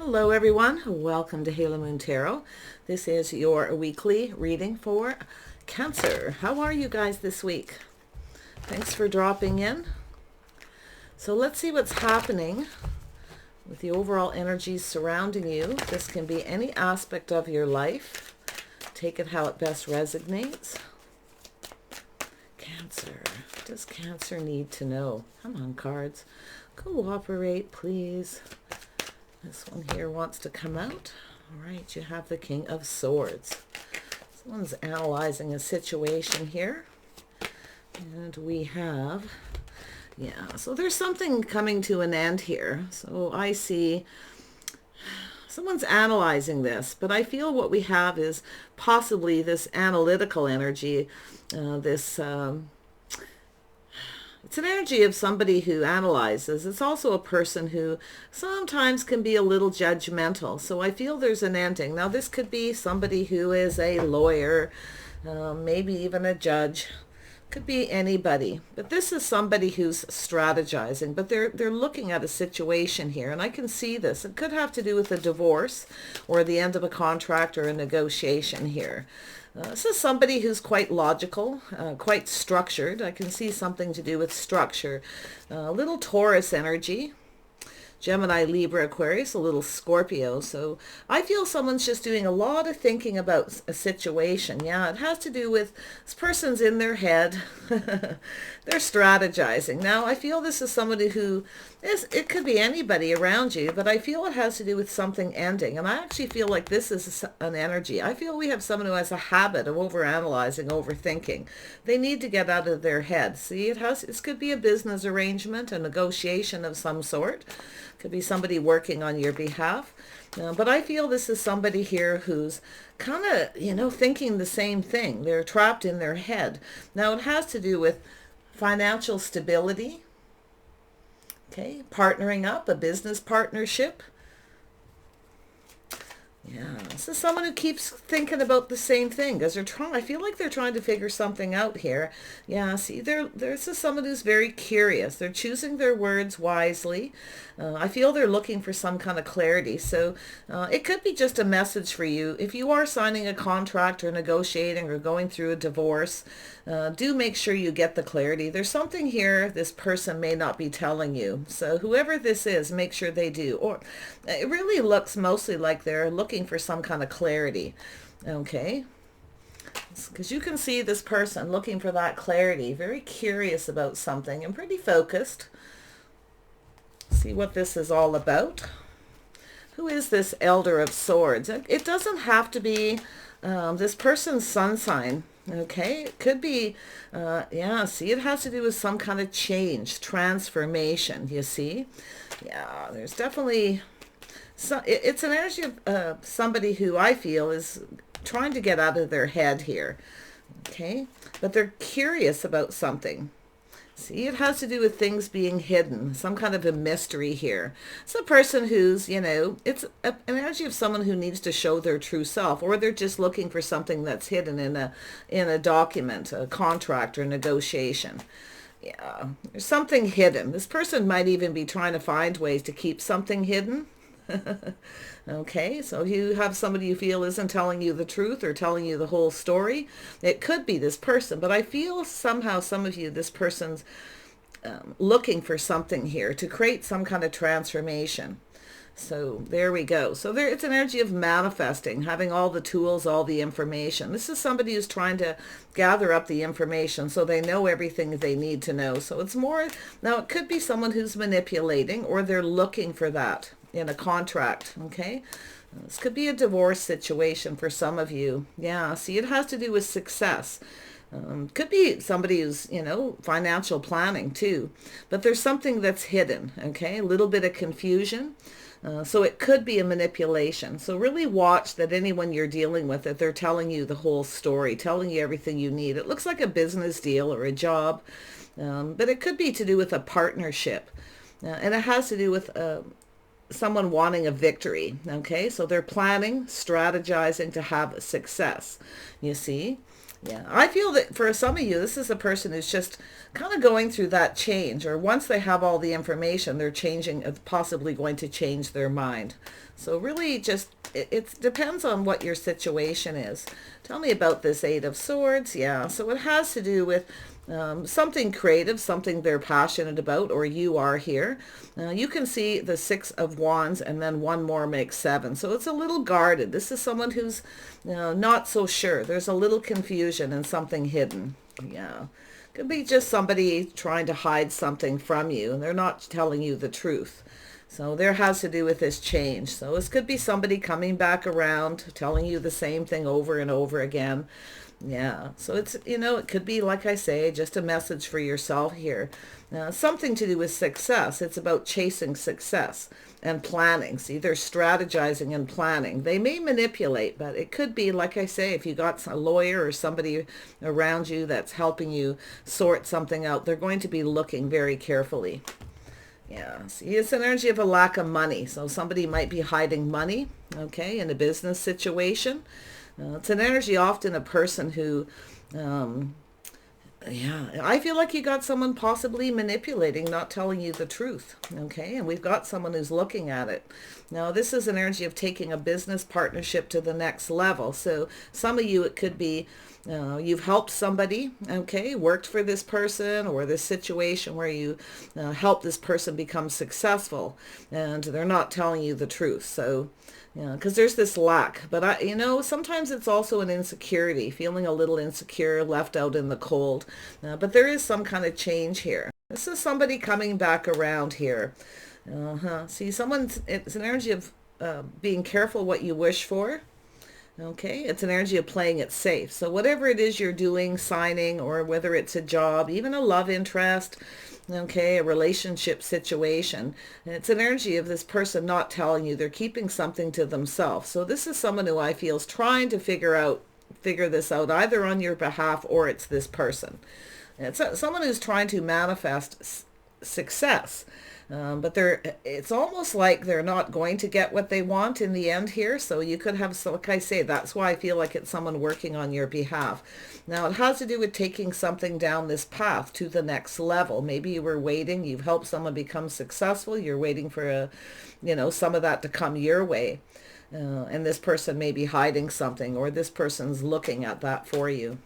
Hello everyone, welcome to Halo Moon Tarot. This is your weekly reading for Cancer. How are you guys this week? Thanks for dropping in. So let's see what's happening with the overall energies surrounding you. This can be any aspect of your life. Take it how it best resonates. Cancer. What does Cancer need to know? Come on, cards. Cooperate, please. This one here wants to come out. All right, you have the King of Swords. Someone's analyzing a situation here. And we have, so there's something coming to an end here. So I see someone's analyzing this, but I feel what we have is possibly this analytical energy, it's an energy of somebody who analyzes. It's also a person who sometimes can be a little judgmental. So I feel there's an ending. Now this could be somebody who is a lawyer, maybe even a judge. Could be anybody. But this is somebody who's strategizing. But they're looking at a situation here. And I can see this. It could have to do with a divorce or the end of a contract or a negotiation here. This is somebody who's quite logical, quite structured. I can see something to do with structure. A little Taurus energy. Gemini, Libra, Aquarius, a little Scorpio. So I feel someone's just doing a lot of thinking about a situation. Yeah, it has to do with this person's in their head. They're strategizing. Now, I feel this is somebody who it could be anybody around you, but I feel it has to do with something ending. And I actually feel like this is an energy. I feel we have someone who has a habit of overanalyzing, overthinking. They need to get out of their head. See, this could be a business arrangement, a negotiation of some sort. Could be somebody working on your behalf. But I feel this is somebody here who's kind of, thinking the same thing. They're trapped in their head. Now, it has to do with financial stability. Okay, partnering up, a business partnership. Yeah, this is someone who keeps thinking about the same thing because I feel like they're trying to figure something out here. Yeah, see, this is someone who's very curious. They're choosing their words wisely. I feel they're looking for some kind of clarity. So it could be just a message for you. If you are signing a contract or negotiating or going through a divorce, do make sure you get the clarity. There's something here this person may not be telling you. So whoever this is, make sure they do. Or it really looks mostly like they're looking for some kind of clarity. Okay. Because you can see this person looking for that clarity, very curious about something and pretty focused. See what this is all about. Who is this Elder of Swords? It doesn't have to be this person's sun sign. Okay, it could be, see, it has to do with some kind of change, transformation, you see? Yeah, there's definitely, it's an energy of somebody who I feel is trying to get out of their head here, okay? But they're curious about something. See, it has to do with things being hidden, some kind of a mystery here. It's a person who's, it's an energy of someone who needs to show their true self, or they're just looking for something that's hidden in a document, a contract or negotiation. Yeah, there's something hidden. This person might even be trying to find ways to keep something hidden. Okay, so you have somebody you feel isn't telling you the truth or telling you the whole story. It could be this person, but I feel somehow some of you, this person's looking for something here to create some kind of transformation. So there we go. So it's an energy of manifesting, having all the tools, all the information. This is somebody who's trying to gather up the information so they know everything they need to know. So it's more, now it could be someone who's manipulating, or they're looking for that in a contract. Okay, this could be a divorce situation for some of you. Yeah, see, it has to do with success. Could be somebody who's, financial planning too, but there's something that's hidden. Okay, a little bit of confusion. So it could be a manipulation. So really watch that anyone you're dealing with, that they're telling you the whole story, telling you everything you need. It looks like a business deal or a job, but it could be to do with a partnership. And it has to do with someone wanting a victory. Okay, so they're planning, strategizing to have success. You see? Yeah, I feel that for some of you, this is a person who's just kind of going through that change, or once they have all the information, they're changing, possibly going to change their mind. So really just, it depends on what your situation is. Tell me about this Eight of Swords. Yeah, so it has to do with something creative, something they're passionate about, or you are here. You can see the Six of Wands, and then one more makes seven. So it's a little guarded. This is someone who's not so sure. There's a little confusion and something hidden. Yeah. Could be just somebody trying to hide something from you, and they're not telling you the truth. So there has to do with this change. So this could be somebody coming back around, telling you the same thing over and over again. Yeah, so it's, it could be, like I say, just a message for yourself here. Something to do with success. It's about chasing success and planning. See, they're strategizing and planning. They may manipulate, but it could be, like I say, if you got a lawyer or somebody around you that's helping you sort something out, they're going to be looking very carefully. Yeah, see, it's an energy of a lack of money. So somebody might be hiding money, okay, in a business situation. It's an energy, often a person who, yeah, I feel like you got someone possibly manipulating, not telling you the truth, okay? And we've got someone who's looking at it. Now, this is an energy of taking a business partnership to the next level. So some of you, it could be you've helped somebody, okay, worked for this person, or this situation where you help this person become successful, and they're not telling you the truth. So, yeah, because there's this lack. But, sometimes it's also an insecurity, feeling a little insecure, left out in the cold. But there is some kind of change here. This is somebody coming back around here. See, it's an energy of being careful what you wish for. Okay, it's an energy of playing it safe. So whatever it is you're doing, signing, or whether it's a job, even a love interest, okay, a relationship situation, it's an energy of this person not telling you. They're keeping something to themselves. So this is someone who I feel is trying to figure this out either on your behalf, or it's this person. It's someone who's trying to manifest success. But it's almost like they're not going to get what they want in the end here. So you could have, like I say, that's why I feel like it's someone working on your behalf. Now, it has to do with taking something down this path to the next level. Maybe you were waiting, you've helped someone become successful. You're waiting for some of that to come your way. And this person may be hiding something, or this person's looking at that for you.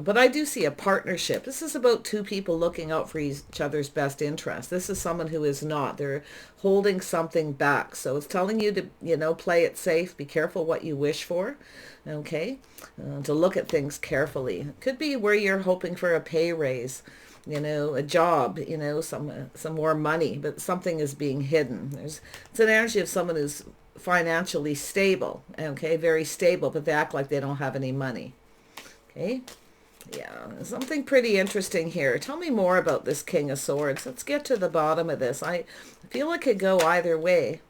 But I do see a partnership. This is about two people looking out for each other's best interest. This is someone who is not. They're holding something back. So it's telling you to, play it safe. Be careful what you wish for. Okay? To look at things carefully. It could be where you're hoping for a pay raise, a job, some more money, but something is being hidden. It's an energy of someone who's financially stable. Okay? Very stable, but they act like they don't have any money. Okay? Yeah, something pretty interesting here. Tell me more about this King of Swords. Let's get to the bottom of this. I feel it could go either way.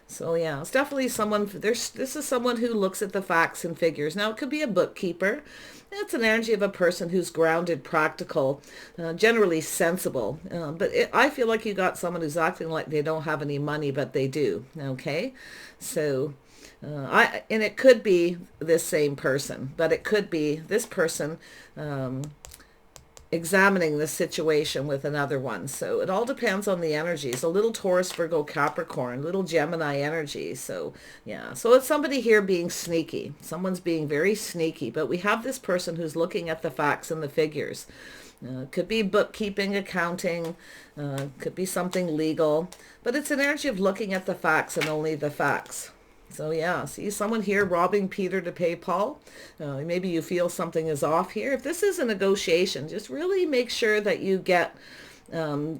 So yeah, it's definitely someone, this is someone who looks at the facts and figures. Now, it could be a bookkeeper. It's an energy of a person who's grounded, practical, generally sensible. But I feel like you got someone who's acting like they don't have any money, but they do. Okay, so... and it could be this same person, but it could be this person examining the situation with another one. So it all depends on the energies. A little Taurus, Virgo, Capricorn, little Gemini energy. So yeah, so it's somebody here being sneaky. Someone's being very sneaky, but we have this person who's looking at the facts and the figures. Could be bookkeeping, accounting, could be something legal, but it's an energy of looking at the facts and only the facts. So yeah, see someone here robbing Peter to pay Paul. Maybe you feel something is off here. If this is a negotiation, just really make sure that you get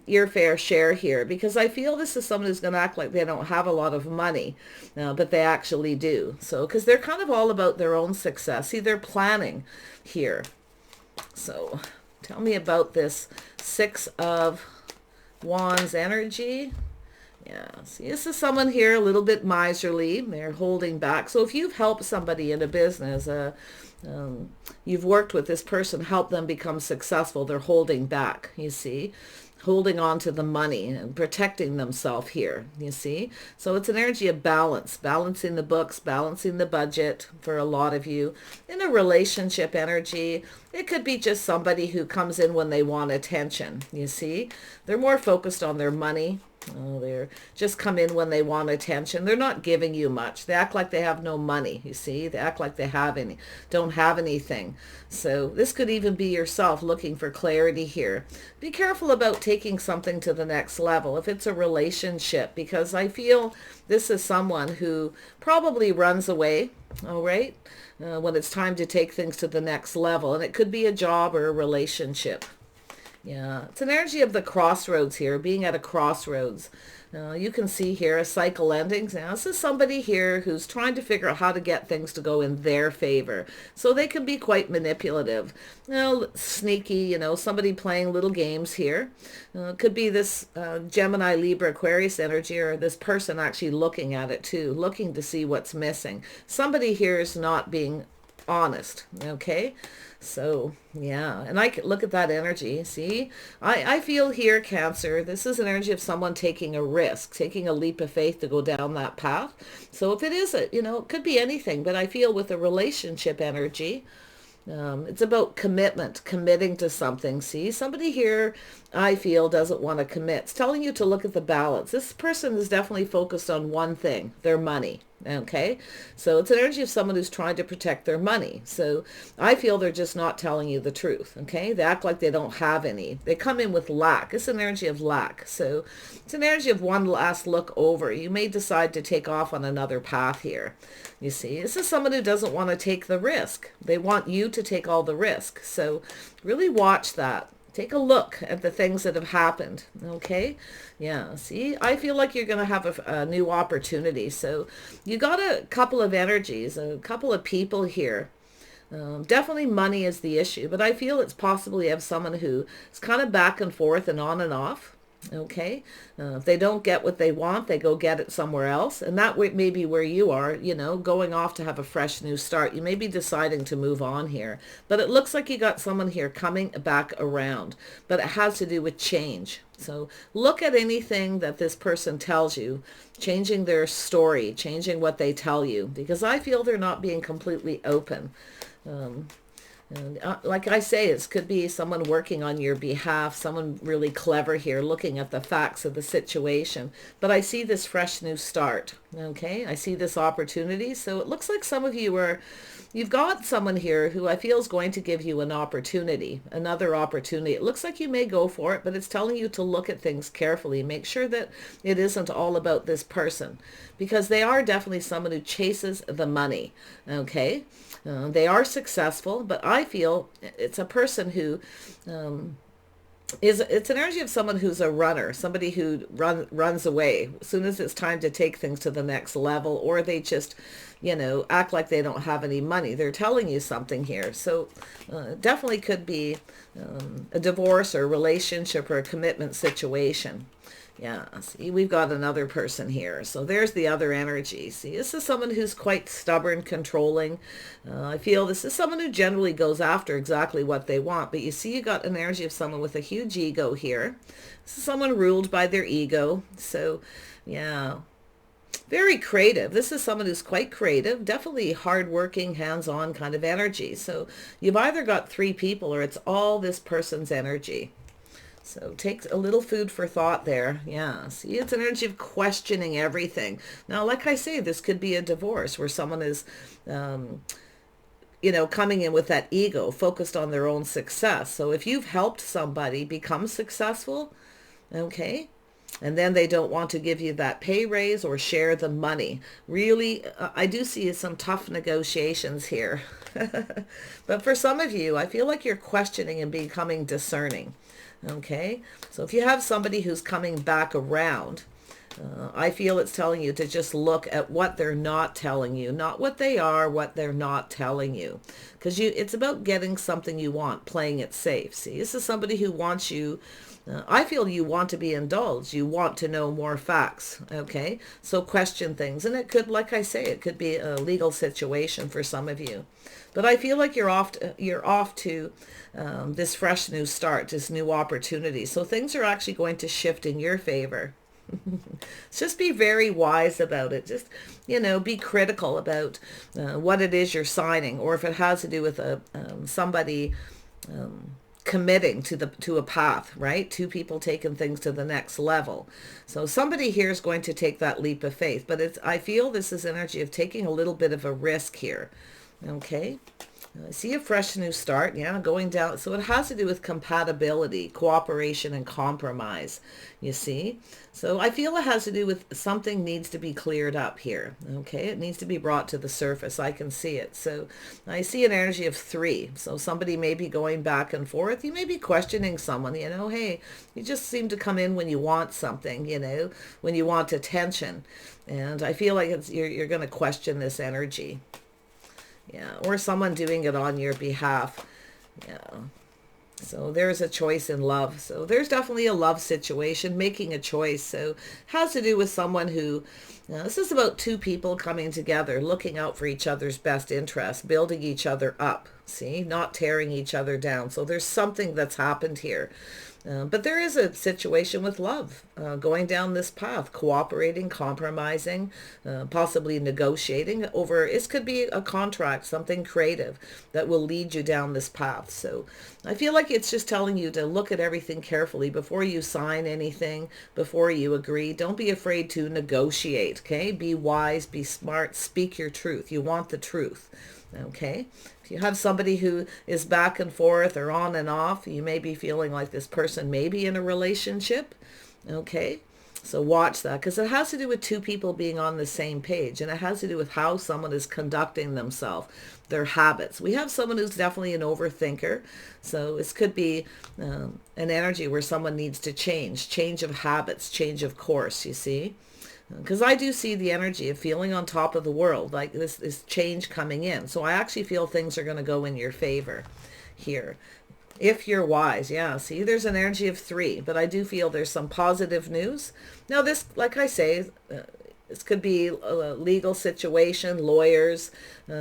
your fair share here, because I feel this is someone who's going to act like they don't have a lot of money, but they actually do. So, because they're kind of all about their own success. See, they're planning here. So tell me about this Six of Wands energy. Yeah, see, this is someone here a little bit miserly. They're holding back. So if you've helped somebody in a business, you've worked with this person, help them become successful, they're holding back, you see. holding on to the money and protecting themselves here, you see. So it's an energy of balance, balancing the books, balancing the budget for a lot of you. In a relationship energy, it could be just somebody who comes in when they want attention, you see. They're more focused on their money. Oh, they're just come in when they want attention. They're not giving you much. They act like they have no money, you see. They act like they don't have anything. So this could even be yourself looking for clarity here. Be careful about taking something to the next level if it's a relationship, because I feel this is someone who probably runs away, all right, when it's time to take things to the next level. And it could be a job or a relationship. Yeah, it's an energy of the crossroads here, being at a crossroads. You can see here a cycle ending. Now, this is somebody here who's trying to figure out how to get things to go in their favor. So they can be quite manipulative, sneaky, somebody playing little games here. It could be this Gemini, Libra, Aquarius energy, or this person actually looking at it too, looking to see what's missing. Somebody here is not being honest, okay? So yeah, and I can look at that energy. See, I feel here, Cancer, this is an energy of someone taking a risk, taking a leap of faith to go down that path. So if it is it could be anything, but I feel with a relationship energy, it's about commitment, committing to something. See, somebody here, I feel, doesn't want to commit. It's telling you to look at the balance. This person is definitely focused on one thing, their money. Okay, so it's an energy of someone who's trying to protect their money. So I feel they're just not telling you the truth. Okay, they act like they don't have any. They come in with lack. It's an energy of lack. So it's an energy of one last look over. You may decide to take off on another path here. You see, this is someone who doesn't want to take the risk. They want you to take all the risk. So really watch that. Take a look at the things that have happened, okay? Yeah, see, I feel like you're going to have a new opportunity. So you got a couple of energies, a couple of people here. Definitely money is the issue, but I feel it's possibly have someone who is kind of back and forth and on and off. Okay, if they don't get what they want, they go get it somewhere else, and that may be where you are, going off to have a fresh new start. You may be deciding to move on here, but it looks like you got someone here coming back around, but it has to do with change. So look at anything that this person tells you, changing their story, changing what they tell you, because I feel they're not being completely open. And like I say, it could be someone working on your behalf, someone really clever here, looking at the facts of the situation. But I see this fresh new start, okay? I see this opportunity. So it looks like some of you you've got someone here who I feel is going to give you an opportunity, another opportunity. It looks like you may go for it, but it's telling you to look at things carefully. Make sure that it isn't all about this person, because they are definitely someone who chases the money, okay? They are successful, but I feel it's a person who it's an energy of someone who's a runner, somebody who runs away as soon as it's time to take things to the next level, or they just, act like they don't have any money. They're telling you something here. So definitely could be a divorce or a relationship or a commitment situation. Yeah, see, we've got another person here. So there's the other energy. See, this is someone who's quite stubborn, controlling. I feel this is someone who generally goes after exactly what they want. But you see, you got an energy of someone with a huge ego here. This is someone ruled by their ego. So, yeah, very creative. This is someone who's quite creative, definitely hardworking, hands-on kind of energy. So you've either got three people or it's all this person's energy. So take a little food for thought there. Yeah, see, it's an energy of questioning everything. Now, like I say, this could be a divorce where someone is, coming in with that ego, focused on their own success. So if you've helped somebody become successful, okay, and then they don't want to give you that pay raise or share the money. Really, I do see some tough negotiations here. But for some of you, I feel like you're questioning and becoming discerning. Okay, so if you have somebody who's coming back around, I feel it's telling you to just look at what they're not telling you, not what they are, what they're not telling you. Because it's about getting something you want, playing it safe. See, this is somebody who wants you, I feel you want to be indulged. You want to know more facts, okay? So question things. And it could, like I say, it could be a legal situation for some of you. But I feel like you're off to this fresh new start, this new opportunity. So things are actually going to shift in your favor. Just be very wise about it. Just, be critical about what it is you're signing, or if it has to do with somebody committing to a path, right? Two people taking things to the next level. So somebody here is going to take that leap of faith, but I feel this is energy of taking a little bit of a risk here. Okay. I see a fresh new start, going down. So it has to do with compatibility, cooperation, and compromise, you see. So I feel it has to do with something needs to be cleared up here, okay? It needs to be brought to the surface. I can see it. So I see an energy of 3. So somebody may be going back and forth. You may be questioning someone, hey, you just seem to come in when you want something, when you want attention. And I feel like you're going to question this energy. Yeah, or someone doing it on your behalf. Yeah. So there's a choice in love. So there's definitely a love situation, making a choice. So it has to do with someone who, this is about 2 people coming together, looking out for each other's best interests, building each other up, see, not tearing each other down. So there's something that's happened here. But there is a situation with love, going down this path, cooperating, compromising, possibly negotiating over, it could be a contract, something creative that will lead you down this path. So I feel like it's just telling you to look at everything carefully before you sign anything, before you agree. Don't be afraid to negotiate, okay? Be wise, be smart, speak your truth. You want the truth, okay? If you have somebody who is back and forth or on and off, you may be feeling like this person may be in a relationship, okay? So watch that, because it has to do with 2 people being on the same page, and it has to do with how someone is conducting themselves, their habits. We have someone who's definitely an overthinker, so this could be an energy where someone needs to change of habits, change of course, you see? Because I do see the energy of feeling on top of the world, like this change coming in. So I actually feel things are going to go in your favor here. If you're wise, yeah, see, there's an energy of 3, but I do feel there's some positive news. Now this, like I say, this could be a legal situation, lawyers,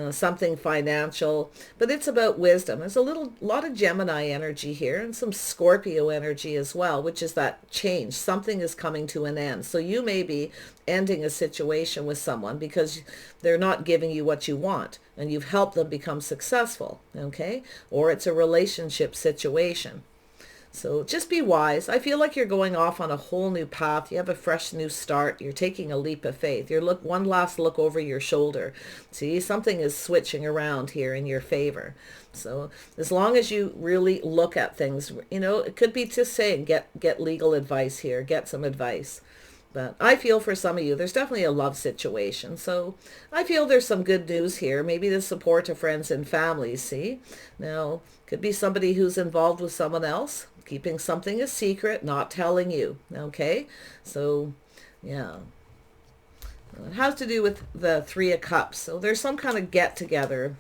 something financial, but it's about wisdom. There's a lot of Gemini energy here and some Scorpio energy as well, which is that change. Something is coming to an end. So you may be ending a situation with someone because they're not giving you what you want and you've helped them become successful, okay? Or it's a relationship situation. So just be wise. I feel like you're going off on a whole new path. You have a fresh new start. You're taking a leap of faith. You're one last look over your shoulder. See, something is switching around here in your favor. So as long as you really look at things, it could be just saying get legal advice here, get some advice. But I feel for some of you, there's definitely a love situation. So I feel there's some good news here. Maybe the support of friends and family, see? Now, could be somebody who's involved with someone else, keeping something a secret, not telling you, okay? So, yeah. It has to do with the 3 of Cups. So there's some kind of get-together,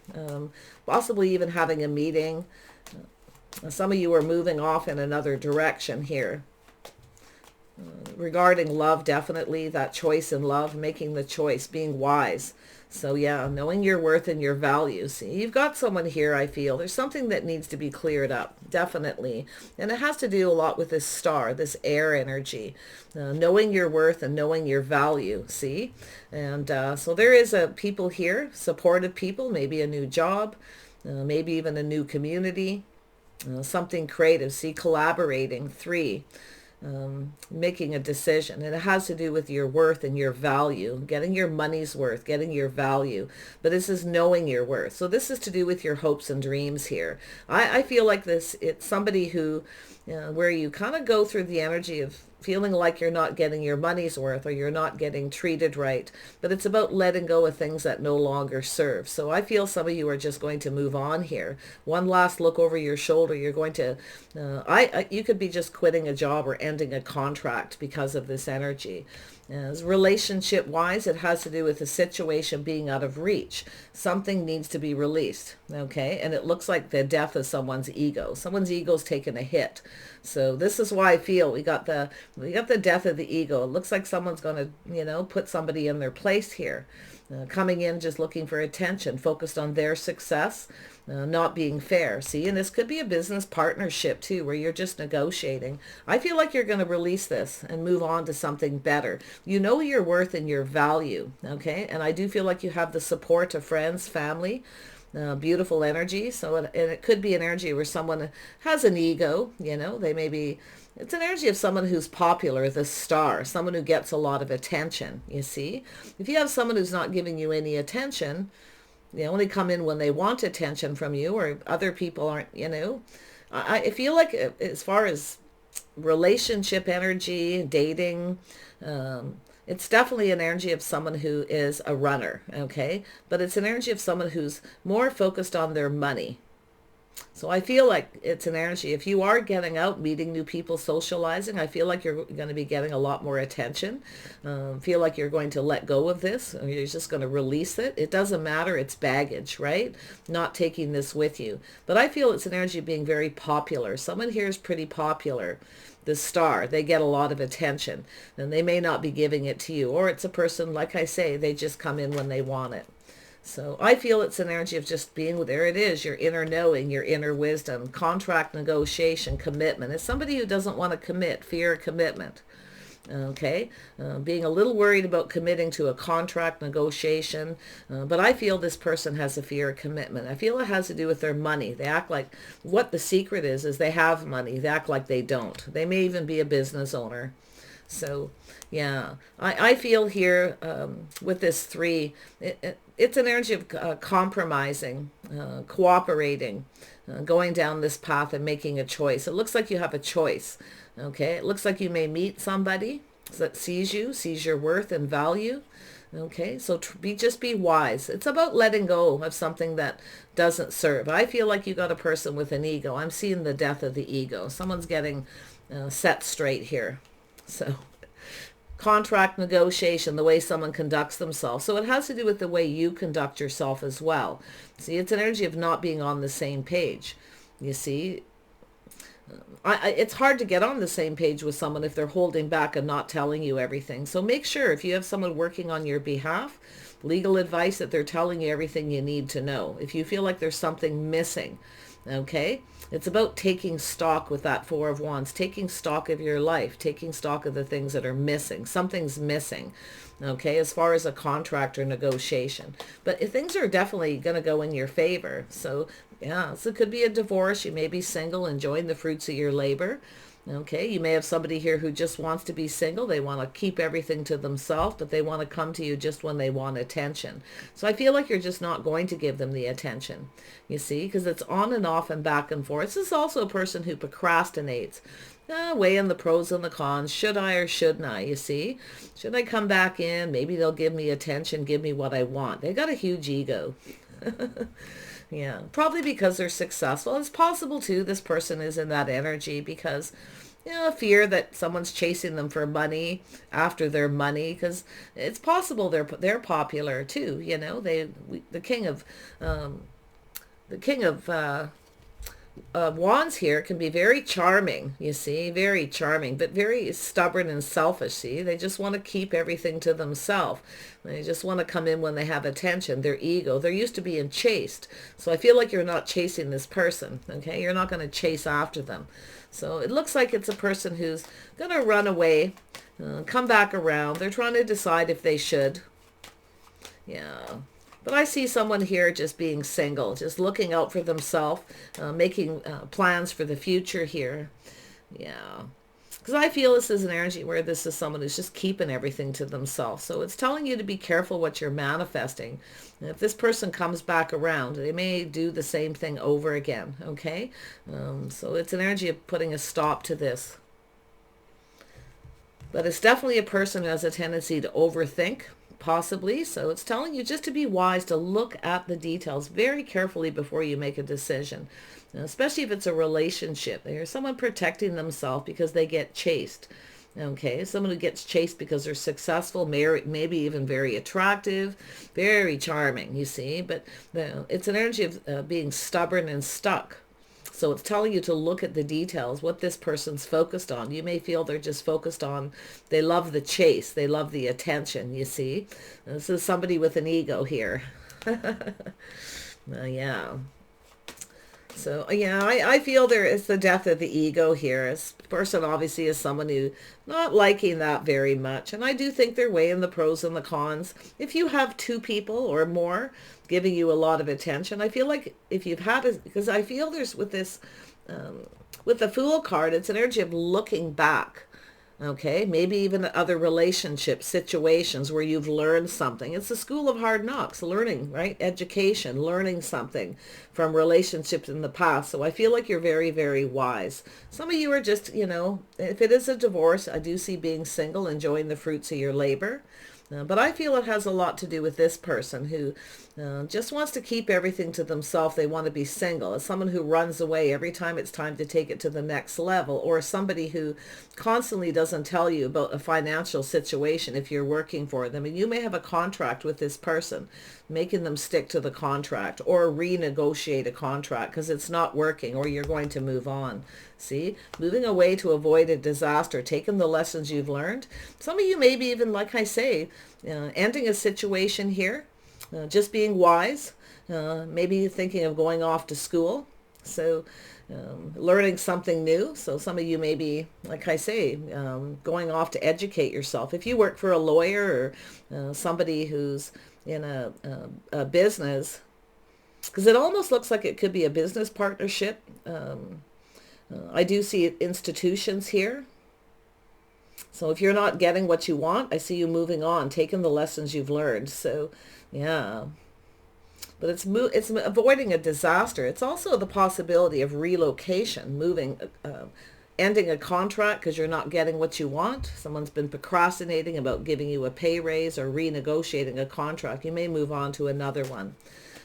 possibly even having a meeting. Some of you are moving off in another direction here. Regarding love, definitely that choice in love, making the choice, being wise. So yeah, knowing your worth and your value. See, you've got someone here, I feel. There's something that needs to be cleared up, definitely. And it has to do a lot with this star, this air energy. Knowing your worth and knowing your value, see? And so there is people here, supportive people, maybe a new job, maybe even a new community, something creative. See, collaborating, 3. Making a decision, and it has to do with your worth and your value, getting your money's worth, getting your value. But this is knowing your worth. So this is to do with your hopes and dreams here. I feel like it's somebody who, where you kind of go through the energy of feeling like you're not getting your money's worth or you're not getting treated right. But it's about letting go of things that no longer serve. So I feel some of you are just going to move on here. One last look over your shoulder. You're going to, you could be just quitting a job or ending a contract because of this energy. As relationship wise, it has to do with the situation being out of reach. Something needs to be released, okay? And it looks like the death of someone's ego. Someone's ego's taken a hit. So this is why I feel we got the death of the ego. It looks like someone's going to, put somebody in their place here. Coming in just looking for attention, focused on their success, not being fair. See, and this could be a business partnership too, where you're just negotiating. I feel like you're going to release this and move on to something better. You know your worth and your value, okay? And I do feel like you have the support of friends, family, beautiful energy. So it could be an energy where someone has an ego, they may be, it's an energy of someone who's popular, the star, someone who gets a lot of attention, you see. If you have someone who's not giving you any attention, they only come in when they want attention from you, or other people aren't, I feel like as far as relationship energy, dating, it's definitely an energy of someone who is a runner, okay? But it's an energy of someone who's more focused on their money. So I feel like it's an energy. If you are getting out, meeting new people, socializing, I feel like you're going to be getting a lot more attention. Feel like you're going to let go of this. Or you're just going to release it. It doesn't matter. It's baggage, right? Not taking this with you. But I feel it's an energy of being very popular. Someone here is pretty popular. The star, they get a lot of attention. And they may not be giving it to you. Or it's a person, like I say, they just come in when they want it. So I feel it's an energy of just being, there it is, your inner knowing, your inner wisdom, contract negotiation, commitment. It's somebody who doesn't want to commit, fear of commitment. Okay, being a little worried about committing to a contract negotiation, but I feel this person has a fear of commitment. I feel it has to do with their money. They act like, what the secret is they have money. They act like they don't. They may even be a business owner. So yeah, I feel here with this 3, it's an energy of compromising, cooperating, going down this path and making a choice. It looks like you have a choice, okay? It looks like you may meet somebody that sees you, sees your worth and value, okay? So just be wise. It's about letting go of something that doesn't serve. I feel like you got a person with an ego. I'm seeing the death of the ego. Someone's getting set straight here. So contract negotiation, the way someone conducts themselves. So it has to do with the way you conduct yourself as well. See, it's an energy of not being on the same page. You see, it's hard to get on the same page with someone if they're holding back and not telling you everything. So make sure if you have someone working on your behalf, legal advice, that they're telling you everything you need to know. If you feel like there's something missing, okay? It's about taking stock with that 4 of Wands, taking stock of your life, taking stock of the things that are missing. Something's missing, okay, as far as a contract or negotiation. But things are definitely going to go in your favor. So, yeah, so it could be a divorce. You may be single, enjoying the fruits of your labor. Okay, you may have somebody here who just wants to be single. They want to keep everything to themselves, but they want to come to you just when they want attention. So I feel like you're just not going to give them the attention, you see, because it's on and off and back and forth. This is also a person who procrastinates, weighing the pros and the cons. Should I or shouldn't I, you see? Should I come back in? Maybe they'll give me attention, give me what I want. They got a huge ego. Yeah, probably because they're successful. It's possible too this person is in that energy because, fear that someone's chasing them for money, after their money, because it's possible they're popular too. The king of Wands here can be very charming, you see, very charming, but very stubborn and selfish, see. They just want to keep everything to themselves. They just want to come in when they have attention, their ego. They're used to being chased. So I feel like you're not chasing this person, okay? You're not going to chase after them. So it looks like it's a person who's going to run away, come back around. They're trying to decide if they should. Yeah. But I see someone here just being single, just looking out for themselves, making plans for the future here. Yeah. Because I feel this is an energy where this is someone who's just keeping everything to themselves. So it's telling you to be careful what you're manifesting. And if this person comes back around, they may do the same thing over again, okay? So it's an energy of putting a stop to this. But it's definitely a person who has a tendency to overthink, possibly. So it's telling you just to be wise, to look at the details very carefully before you make a decision, especially if it's a relationship. There's someone protecting themselves because they get chased. Okay, someone who gets chased because they're successful, maybe even very attractive, very charming, you see. But it's an energy of being stubborn and stuck. So it's telling you to look at the details, what this person's focused on. You may feel they're just focused on, they love the chase, they love the attention, you see. This is somebody with an ego here. Yeah. So, yeah, I feel there is the death of the ego here. This person obviously is someone who not liking that very much. And I do think they're weighing the pros and the cons. If you have two people or more giving you a lot of attention, I feel like if you've had it, because I feel there's with this, with the Fool card, it's an energy of looking back. Okay, maybe even other relationship situations where you've learned something. It's the school of hard knocks, learning, right? Education, learning something from relationships in the past. So I feel like you're very, very wise. Some of you are just, you know, if it is a divorce, I do see being single, enjoying the fruits of your labor. But I feel it has a lot to do with this person who just wants to keep everything to themselves. They want to be single. As someone who runs away every time it's time to take it to the next level, or somebody who constantly doesn't tell you about a financial situation if you're working for them. And you may have a contract with this person, making them stick to the contract or renegotiate a contract because it's not working, or you're going to move on. See, moving away to avoid a disaster, taking the lessons you've learned. Some of you maybe even, like I say, ending a situation here, just being wise, maybe thinking of going off to school. So learning something new. So some of you may be, like I say, going off to educate yourself. If you work for a lawyer or somebody who's in a business, because it almost looks like it could be a business partnership. I do see institutions here. So if you're not getting what you want, I see you moving on, taking the lessons you've learned. So, yeah. But it's avoiding a disaster. It's also the possibility of relocation, moving, ending a contract because you're not getting what you want. Someone's been procrastinating about giving you a pay raise or renegotiating a contract. You may move on to another one.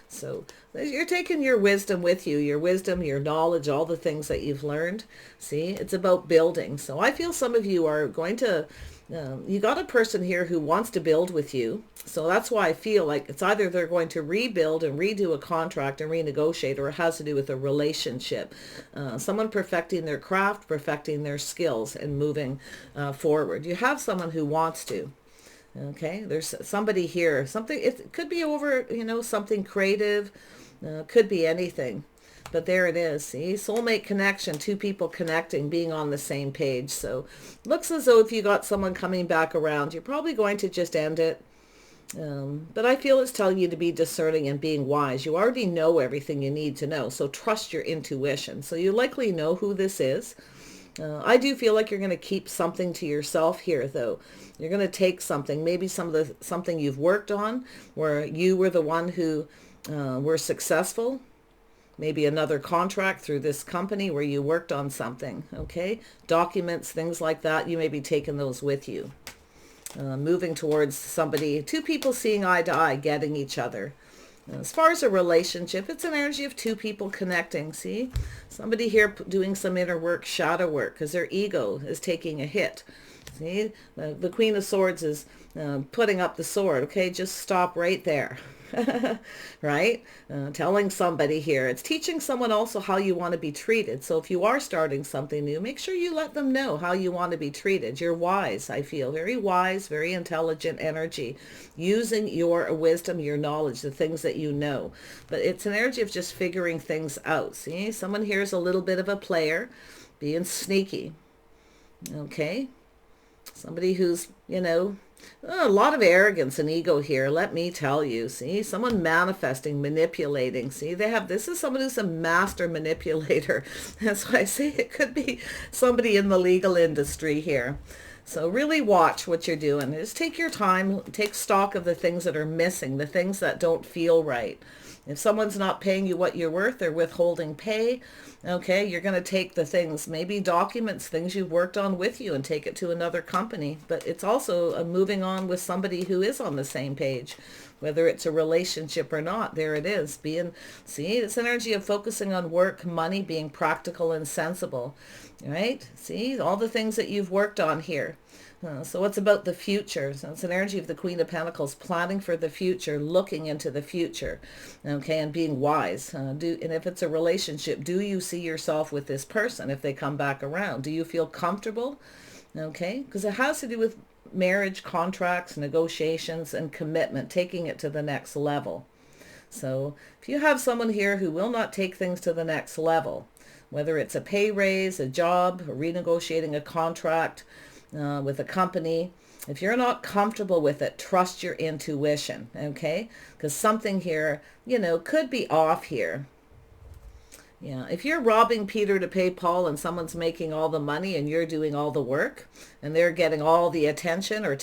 So you're taking your wisdom with you, your wisdom, your knowledge, all the things that you've learned. See, it's about building. So I feel some of you are going to, you got a person here who wants to build with you. So that's why I feel like it's either they're going to rebuild and redo a contract and renegotiate, or it has to do with a relationship. Someone perfecting their craft, perfecting their skills, and moving forward. You have someone who wants to. Okay, there's somebody here, something, it could be over, you know, something creative, could be anything, but there it is. See, soulmate connection, two people connecting, being on the same page. So looks as though if you got someone coming back around, you're probably going to just end it. But I feel it's telling you to be discerning and being wise. You already know everything you need to know, so trust your intuition. So you likely know who this is. I do feel like you're going to keep something to yourself here, though. You're going to take something, maybe something you've worked on, where you were the one who were successful. Maybe another contract through this company where you worked on something, okay? Documents, things like that, you may be taking those with you. Moving towards somebody, two people seeing eye to eye, getting each other. As far as a relationship, it's an energy of two people connecting, see? Somebody here doing some inner work, shadow work, because their ego is taking a hit. See? The Queen of Swords is putting up the sword, okay? Just stop right there. Right? Telling somebody here. It's teaching someone also how you want to be treated. So if you are starting something new, make sure you let them know how you want to be treated. You're wise, I feel. Very wise, very intelligent energy. Using your wisdom, your knowledge, the things that you know. But it's an energy of just figuring things out. See? Someone here is a little bit of a player, being sneaky. Okay? Somebody who's, you know, a lot of arrogance and ego here, let me tell you. See, someone manifesting, manipulating. See, this is someone who's a master manipulator. That's why I say it could be somebody in the legal industry here. So really watch what you're doing. Just take your time, take stock of the things that are missing, the things that don't feel right. If someone's not paying you what you're worth, they're withholding pay, okay, you're going to take the things, maybe documents, things you've worked on with you, and take it to another company. But it's also moving on with somebody who is on the same page. whether it's a relationship or not. There it is. See, it's energy of focusing on work, money, being practical and sensible, right? See, all the things that you've worked on here. So it's about the future. So it's an energy of the Queen of Pentacles, planning for the future, looking into the future, okay, and being wise. And if it's a relationship, do you see yourself with this person if they come back around? Do you feel comfortable? Okay, because it has to do with marriage, contracts, negotiations, and commitment, taking it to the next level. So if you have someone here who will not take things to the next level, whether it's a pay raise, a job, or renegotiating a contract with a company, if you're not comfortable with it, trust your intuition, okay? Because something here, could be off here. Yeah, if you're robbing Peter to pay Paul and someone's making all the money and you're doing all the work and they're getting all the attention, or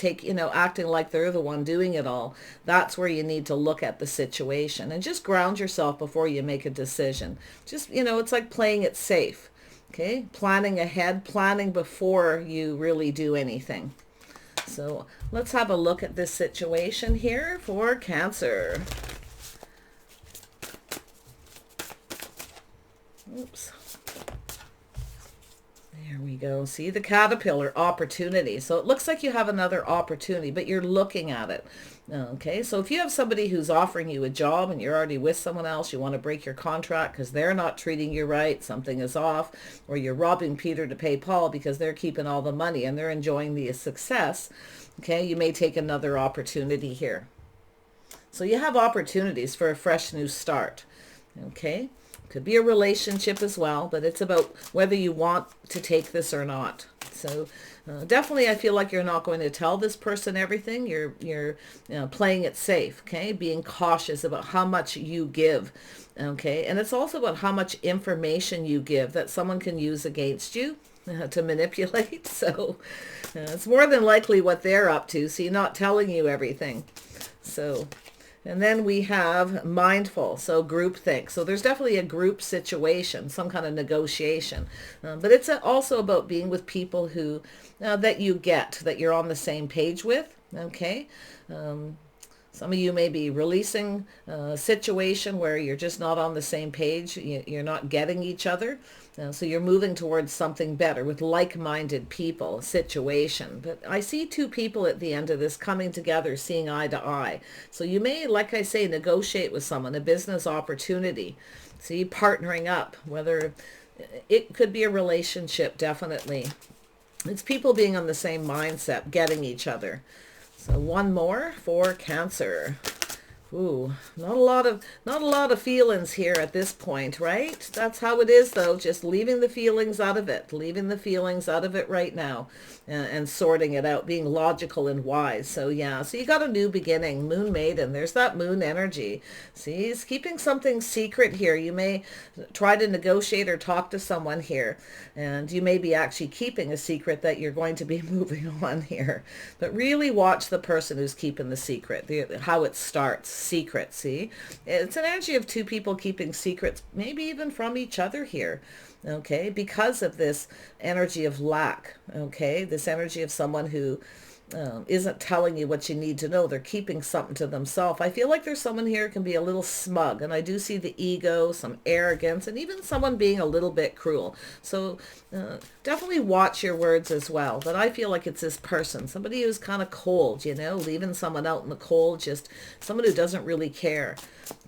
acting like they're the one doing it all, that's where you need to look at the situation and just ground yourself before you make a decision. Just, it's like playing it safe, okay? Planning ahead, planning before you really do anything. So let's have a look at this situation here for Cancer. Oops. There we go. See the caterpillar, opportunity. So it looks like you have another opportunity, but you're looking at it. Okay, so if you have somebody who's offering you a job and you're already with someone else, you want to break your contract because they're not treating you right, something is off, or you're robbing Peter to pay Paul because they're keeping all the money and they're enjoying the success, okay, you may take another opportunity here. So you have opportunities for a fresh new start, okay? Could be a relationship as well, but it's about whether you want to take this or not. So definitely I feel like you're not going to tell this person everything. You're playing it safe, okay? Being cautious about how much you give, okay? And it's also about how much information you give that someone can use against you to manipulate. So it's more than likely what they're up to, so you're not telling you everything. So... And then we have mindful, so groupthink. So there's definitely a group situation, some kind of negotiation. But it's also about being with people who, that you're on the same page with, okay? Some of you may be releasing a situation where you're just not on the same page. You're not getting each other. So you're moving towards something better with like-minded people, situation. But I see two people at the end of this coming together, seeing eye to eye. So you may, like I say, negotiate with someone, a business opportunity. See, partnering up, whether it could be a relationship, definitely. It's people being on the same mindset, getting each other. So one more for Cancer. Ooh, not a lot of feelings here at this point, right? That's how it is, though. Just leaving the feelings out of it, right now, and sorting it out, being logical and wise. So yeah, so you got a new beginning, Moon Maiden. There's that moon energy. See, he's keeping something secret here. You may try to negotiate or talk to someone here, and you may be actually keeping a secret that you're going to be moving on here. But really watch the person who's keeping the secret, how it starts. Secret, see? It's an energy of two people keeping secrets, maybe even from each other here, okay? Because of this energy of lack, okay? This energy of someone who isn't telling you what you need to know. They're keeping something to themselves. I feel like there's someone here who can be a little smug, and I do see the ego, some arrogance, and even someone being a little bit cruel. So definitely watch your words as well. But I feel like it's this person, somebody who's kind of cold, leaving someone out in the cold, just someone who doesn't really care.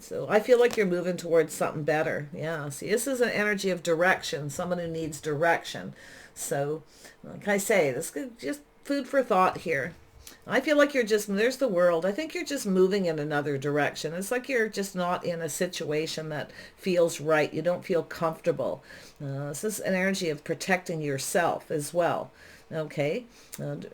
So I feel like you're moving towards something better. Yeah, see, this is an energy of direction, someone who needs direction. So like I say, this could just food for thought here. I feel like there's the world. I think you're just moving in another direction. It's like you're just not in a situation that feels right. You don't feel comfortable. This is an energy of protecting yourself as well. Okay.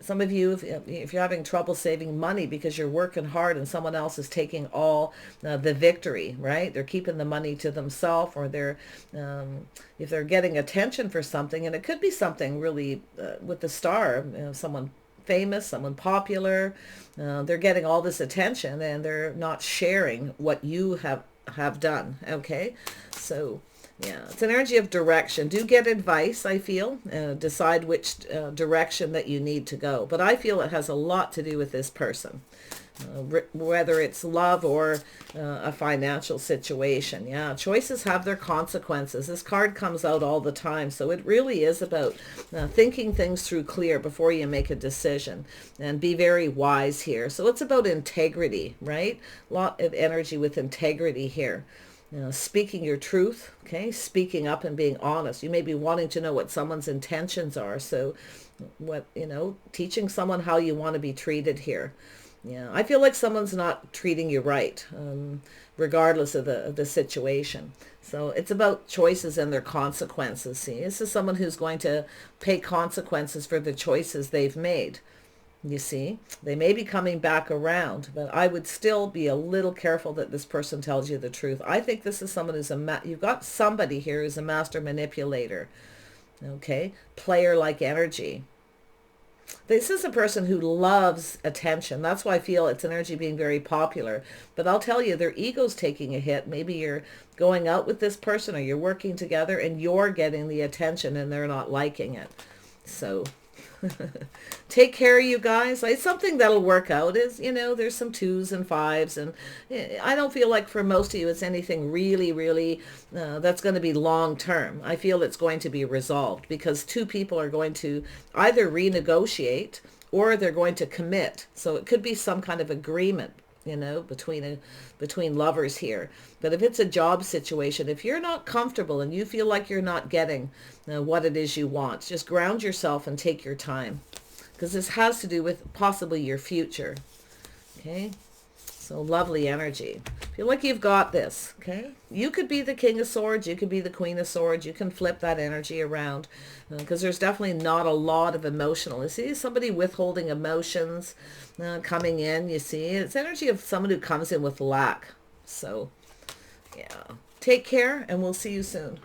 Some of you, if you're having trouble saving money because you're working hard and someone else is taking all the victory, right? They're keeping the money to themselves, or if they're getting attention for something, and it could be something really with the star, someone famous, someone popular, they're getting all this attention and they're not sharing what you have done. Okay. So yeah, it's an energy of direction. Do get advice, I feel. Decide which direction that you need to go. But I feel it has a lot to do with this person. whether it's love or a financial situation. Yeah, choices have their consequences. This card comes out all the time, so it really is about thinking things through clear before you make a decision, and be very wise here. So it's about integrity, right? A lot of energy with integrity here. Speaking your truth, okay? Speaking up and being honest. You may be wanting to know what someone's intentions are. So teaching someone how you want to be treated here. Yeah, I feel like someone's not treating you right, regardless of the situation. So it's about choices and their consequences. See, this is someone who's going to pay consequences for the choices they've made. You see, they may be coming back around, but I would still be a little careful that this person tells you the truth. I think this is someone who's you've got somebody here who's a master manipulator. Okay, player-like energy. This is a person who loves attention. That's why I feel it's energy being very popular. But I'll tell you, their ego's taking a hit. Maybe you're going out with this person or you're working together and you're getting the attention and they're not liking it. So take care, you guys. It's something that'll work out. Is there's some 2s and 5s, and I don't feel like for most of you it's anything really that's going to be long term. I feel it's going to be resolved because 2 people are going to either renegotiate or they're going to commit. So it could be some kind of agreement, between lovers here. But if it's a job situation, if you're not comfortable and you feel like you're not getting what it is you want, just ground yourself and take your time, because this has to do with possibly your future. Okay, so lovely energy. Feel like you've got this. Okay, you could be the King of Swords, you could be the Queen of Swords. You can flip that energy around, because there's definitely not a lot of emotional. You see somebody withholding emotions coming in. You see, it's energy of someone who comes in with lack. So yeah, take care and we'll see you soon.